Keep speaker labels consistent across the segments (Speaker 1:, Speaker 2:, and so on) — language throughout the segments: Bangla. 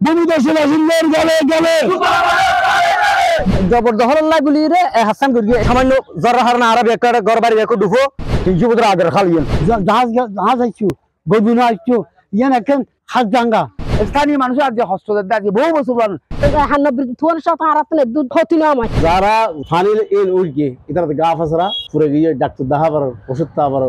Speaker 1: ভূমিদস্যু বাসিন্দার গলে গলে জবরদখল্লাই বলি রে হাসান করি সামান্য জরা হারনা আরব একটা ঘর বাড়ি একো দুফো 300 বছর আগের খালিয়েন জাহাজ আইছু গদিনা আইছু ইয়ান এখন হাজ জাঙ্গা স্থানীয় মানুষ আজ হস্তদের দাঁড়িয়ে বহু বছর যারা ফানিল এল উড়কে এটা গা ফাসরা পুরো গিয়ে ডাক্তার দেখাবার ওষুধ খাবার।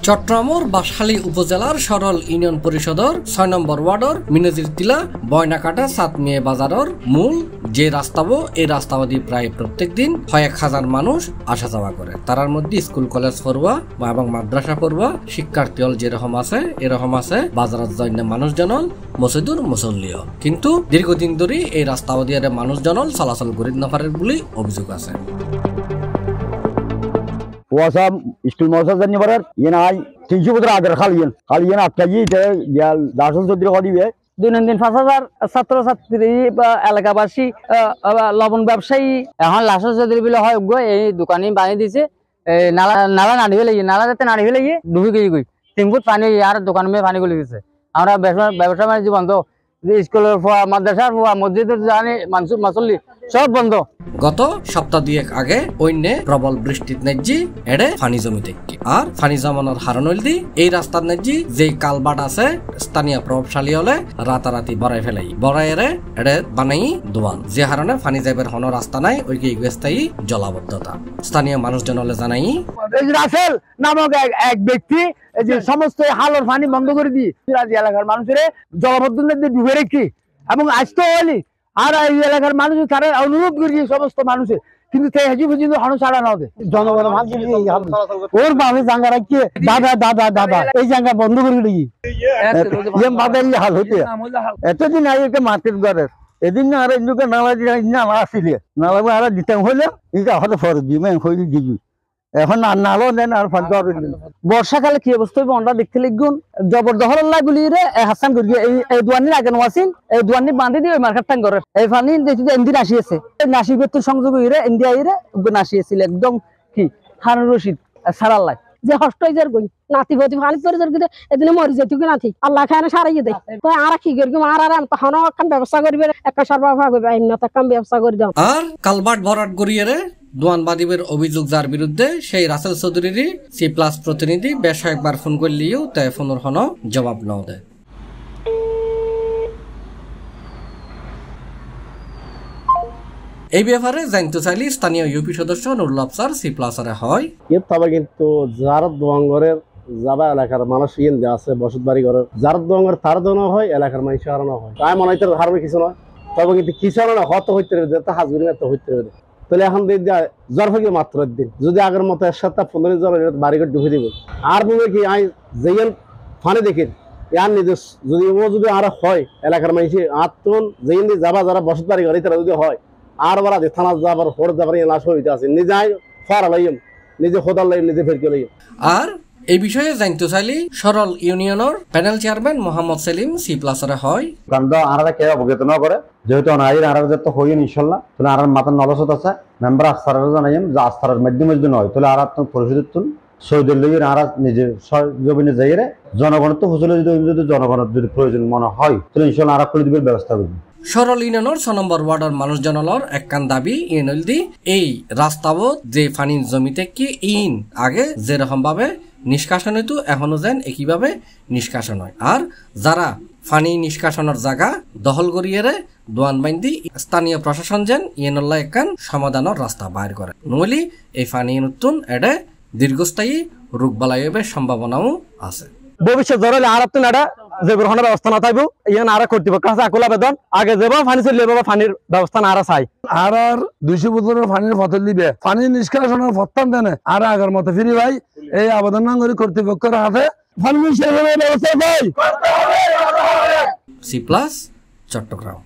Speaker 2: চট্টগ্রামের বাঁশখালী উপজেলার সরল ইউনিয়ন পরিষদের 6 নম্বর ওয়ার্ডর মিনজির টিলা বয়নাকাটা সাতমিয়ে বাজারের মূল যে রাস্তাবো এই রাস্তাবাদী প্রায় প্রত্যেক দিন 1000 মানুষ আসা যাওয়া করে। তার মধ্যে স্কুল কলেজ পড়ুয়া এবং মাদ্রাসা পড়ুয়া শিক্ষার্থী যেরকম আছে এরকম আছে বাজারের জন্য মানুষজনল মসজিদুর মুসল্লিও, কিন্তু দীর্ঘদিন ধরে এই রাস্তাবাদী মানুষজনল চলাচল করে নপারের বলে অভিযোগ আছে।
Speaker 1: ওয়াসাম স্কুল মহাশয় জানি পারার ইয়ে নাই 300 বছর আগের খালিয়েন আটকাই দাসল চৌধুরী করিবে দৈনন্দিন 5000 ছাত্রছাত্রী বা এলাকাবাসী লবণ ব্যবসায়ী এখন লাসল চৌধুরী বলে হয় এই দোকানে বানিয়ে দিছে নালা নাড়িয়ে লেগে নালা যাতে নাড়িয়ে লেগে ডুবে গিয়ে গই 3 ফুট পানি আর দোকান মেয়ে পানি গুলি দিছে। আমরা ব্যবসা বাণিজ্য বন্ধ, স্কুলের মাদ্রাসার মসজিদের জানি মানসুব মাসল্লি সব বন্ধ।
Speaker 2: গত সপ্তাহ দুয়েক আগে অন্যে প্রবল বৃষ্টির নেজি এড়ে ফানি জমি থেকে আর ফানি জমানোর হারণ হইল এই রাস্তার নেজি যে কালবাট আছে স্থানীয় প্রভাবশালী হলে রাতারাতি বড়াই ফেলাই বড়াইরে এড়ে বানাই দোয়ান, যে হারণে ফানি যাইবের হন রাস্তা নাই ওই স্থায়ী জলাবদ্ধতা। স্থানীয় মানুষজন হলে জানাই
Speaker 1: রাসেল নামক এক ব্যক্তি যে সমস্ত হালর পানি বন্ধ করে দিয়ে এলাকার মানুষের জলাবদ্ধ ডুবে রেখে এবং আসতে হলি আর এই এলাকার মানুষ তারা অনুরোধ করি সমস্ত মানুষের, কিন্তু ছাড়া না জনগণ ওর বাবে জাঙ্গা রাখিয়ে দাদা দাদা দাদা এই জায়গা বন্ধ করে দিই হাল হইতে এতদিন আগে মার্কেট ঘরের এদিন না আর ইন্দুকে নালা নালা আসিলে নালা আর দিতাম হইলে এটা হয়তো ফরজ দিবে হইলে দিবি এখন নালো দেন আর বর্ষাকালে কি অবস্থা হইব আমরা দেখতে লিখুন জবরদখল্লাই বলি রে হাসান করি এই দুয়ানির আগে ওয়াসিন এই দুয়ানি বান্ধি দিয়ে মার্কেট টাং করে এই পানি এমদি নাসিয়েছে নাসি বেতন সংযোগ হইরে ইন্ডিয়া হইরে নাসিয়েছিল একদম কি হারুন রশিদ সারাল্লাই যে হষ্ট হইজার গই নাতি গতি পানি পরে যার গিয়ে এদিনে মরি যেত কি নাতি আল্লাহ খানে সারাইয়ে দেয় তো আর কি করি আর তখন কাম ব্যবস্থা করিবে একটা সর্বাভা করবে আইনত কাম ব্যবস্থা করে দাও।
Speaker 2: আর কালবাট ভরাট গড়িয়ে দোয়ানবাদীদের অভিযোগ যার বিরুদ্ধে সেই রাসেল চৌধুরীর C+ প্রতিনিধি বেশ কয়েকবার ফোন করলেও তাই ফোনের হন জবাব নাও দেয়। এই ব্যাপারে জানতে চাইলে স্থানীয় ইউপি সদস্য নুরুল আফসার C+ হয়
Speaker 1: তবে কিন্তু যারা দোয়াঙ্গরের যাবা এলাকার মানুষ ইন দেওয়া আছে বসত বাড়ি ঘরের যারা দোয়াঙ্গর তার দোনো হয় এলাকার মানুষ হারানো হয় তাই মনে হয় হারবে কিছু নয়, তবে কিন্তু কিছু না হত হইতে হাজবের মতো হইতে হবে। তাহলে এখন জ্বর হয়ে মাত্র একদিন যদি আগের মতো 1 সপ্তাহ 15 জ্বর বাড়িঘর ডুবে দিব আর বলবে কি আই যেন ফানে দেখেন ইয়ার নিজের যদি ও যদি আর হয় এলাকার মানুষে আত্মন যেন যাবা যারা বসত বাড়ি ঘরে তারা যদি হয় আর বলা যে থানা যাবার হর যাবার লাশ হইতে আছে নিজে ফারা লাইম নিজে খোদার লাইম নিজে ফেরকে লাইম।
Speaker 2: আর এই বিষয়ে জানতে চাইলে সরল ইউনিয়নের panel chairman Mohammad Selim C+ হয়
Speaker 1: কারণ আনারা কেউ অবগত না করে যেহেতু আনার আনারা যত হইন ইনশাল্লাহ তাহলে আর মাথার নলসত আছে মেম্বার আস্তারা জানাইম যে আস্তারার মাধ্যমে যদি নয় তাহলে আর পরিষদের তুল সৈদের লইয়ে আর নিজে জমিনে যাইয়ে জনগণের তো হুসলে যদি জনগণের যদি প্রয়োজন মনে হয় তাহলে ইনশাল্লাহ আর করে দিবে ব্যবস্থা করবে।
Speaker 2: সরল ইউনিয়নের 6 নম্বর ওয়ার্ডের মানুষ জনলর একখান দাবি ইউনিয়নদি এই রাস্তাবত যে ফানির জমিতে কি ইন আগে যেরকম ভাবে নিষ্কাশন হইতো এখনো যেন একইভাবে নিষ্কাশন হয় আর যারা ফানি নিষ্কাশনের জায়গা দখল করিয়ে দোয়ান বান্ধি স্থানীয় প্রশাসন যেন ইয়েনল্লা একখান সমাধানের রাস্তা বাইর করে নইলে এই ফানি নতুন এডে দীর্ঘস্থায়ী রোগবালাইয়ের সম্ভাবনাও আছে।
Speaker 1: ভবিষ্যৎ ধরলে আর আপনি এটা যে গ্রহণের ব্যবস্থা না থাকবো ইয়ান আর কর্তৃপক্ষ আছে আকুল আবেদন আগে যাবো ফানি চলে যাবো ফানির ব্যবস্থা না আর চাই আর 200 বোতলের ফানির বোতল দিবে ফানি নিষ্কাশনের ফত্তান দেনে আর আগের মতো ফিরি ভাই এই আবেদন না করে কর্তৃপক্ষের হাতে ফানি নিষ্কাশনের ব্যবস্থা পাই।
Speaker 2: C+ চট্টগ্রাম।